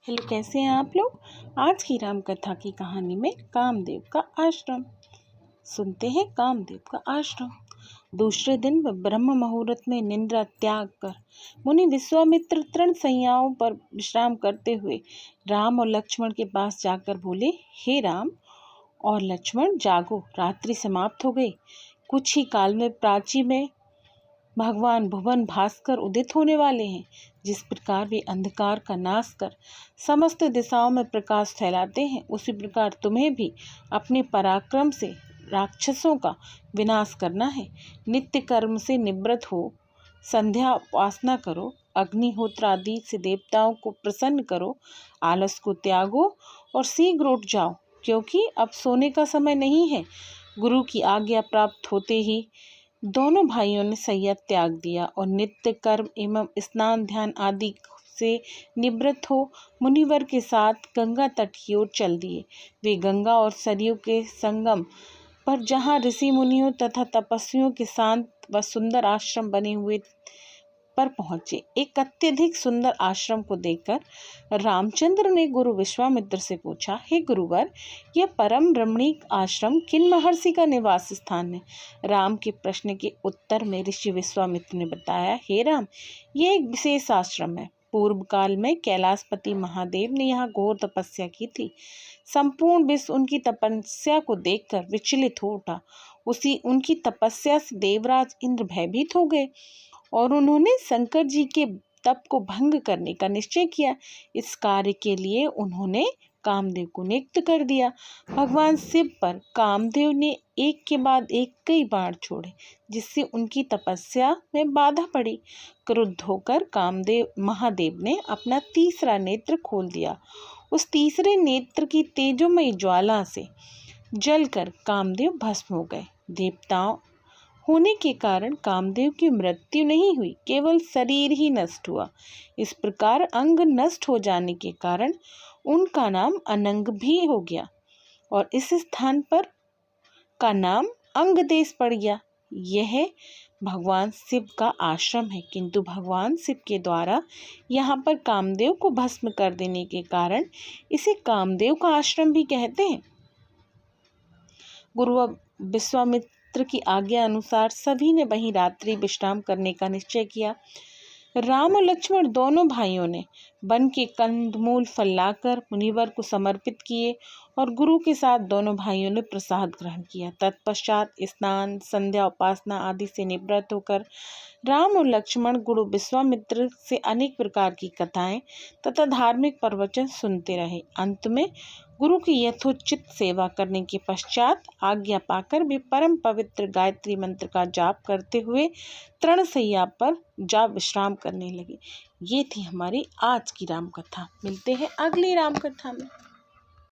Hello, कैसे हैं आप लोग। आज की राम कथा की कहानी में कामदेव का आश्रम सुनते हैं। कामदेव का आश्रम। दूसरे दिन वह ब्रह्म मुहूर्त में निद्रा त्याग कर मुनि विश्वामित्र तृण सैयाओं पर विश्राम करते हुए राम और लक्ष्मण के पास जाकर बोले, हे राम और लक्ष्मण, जागो, रात्रि समाप्त हो गई। कुछ ही काल में प्राची में भगवान भुवन भास्कर उदित होने वाले हैं। जिस प्रकार वे अंधकार का नाश कर समस्त दिशाओं में प्रकाश फैलाते हैं, उसी प्रकार तुम्हें भी अपने पराक्रम से राक्षसों का विनाश करना है। नित्य कर्म से निवृत्त हो, संध्या उपासना करो, अग्निहोत्र आदि से देवताओं को प्रसन्न करो, आलस को त्यागो और शीघ्र उठ जाओ, क्योंकि अब सोने का समय नहीं है। गुरु की आज्ञा प्राप्त होते ही दोनों भाइयों ने सैया त्याग दिया और नित्य कर्म एवं स्नान ध्यान आदि से निवृत्त हो मुनिवर के साथ गंगा तट की ओर चल दिए। वे गंगा और सरयू के संगम पर, जहाँ ऋषि मुनियों तथा तपस्वियों के शांत व सुंदर आश्रम बने हुए पर पहुंचे। एक अत्यधिक सुंदर आश्रम को देखकर रामचंद्र ने गुरु विश्वामित्र से पूछा, हे गुरुवर, यह परम रमणीक आश्रम किन महर्षि का निवास स्थान है। राम के प्रश्न के उत्तर में ऋषि विश्वामित्र ने बताया, हे राम, यह एक विशेष आश्रम है। पूर्व काल में कैलाशपति महादेव ने यहाँ घोर तपस्या की थी। संपूर्ण विश्व उनकी तपस्या को देखकर विचलित हो उठा। उनकी तपस्या से देवराज इंद्र भयभीत हो गए और उन्होंने शंकर जी के तप को भंग करने का निश्चय किया। इस कार्य के लिए उन्होंने कामदेव को नियुक्त कर दिया। भगवान शिव पर कामदेव ने एक के बाद एक कई बाण छोड़े, जिससे उनकी तपस्या में बाधा पड़ी। क्रुद्ध होकर महादेव ने अपना तीसरा नेत्र खोल दिया। उस तीसरे नेत्र की तेजोमयी ज्वाला से जलकर कामदेव भस्म हो गए। देवताओं होने के कारण कामदेव की मृत्यु नहीं हुई, केवल शरीर ही नष्ट हुआ। इस प्रकार अंग नष्ट हो जाने के कारण उनका नाम अनंग भी हो गया और इस स्थान पर का नाम अंग देश पड़ गया। यह भगवान शिव का आश्रम है, किंतु भगवान शिव के द्वारा यहाँ पर कामदेव को भस्म कर देने के कारण इसे कामदेव का आश्रम भी कहते हैं। गुरु विश्वामित्र की आज्ञा अनुसार सभी ने वहीं रात्रि विश्राम करने का निश्चय किया। राम और लक्ष्मण दोनों भाइयों ने वन के कंदमूल फल लाकर मुनिवर को समर्पित किए और गुरु के साथ दोनों भाइयों ने प्रसाद ग्रहण किया। तत्पश्चात स्नान, संध्या, उपासना आदि से निवृत्त होकर राम और लक्ष्मण गुरु विश्वामित्र से अनेक प्रकार की कथाएं तथा धार्मिक प्रवचन सुनते रहे। अंत में गुरु की यथोचित सेवा करने के पश्चात आज्ञा पाकर वे परम पवित्र गायत्री मंत्र का जाप करते हुए तृणशैया पर जा विश्राम करने लगे। ये थी हमारी आज की राम कथा। मिलते हैं अगली राम कथा में।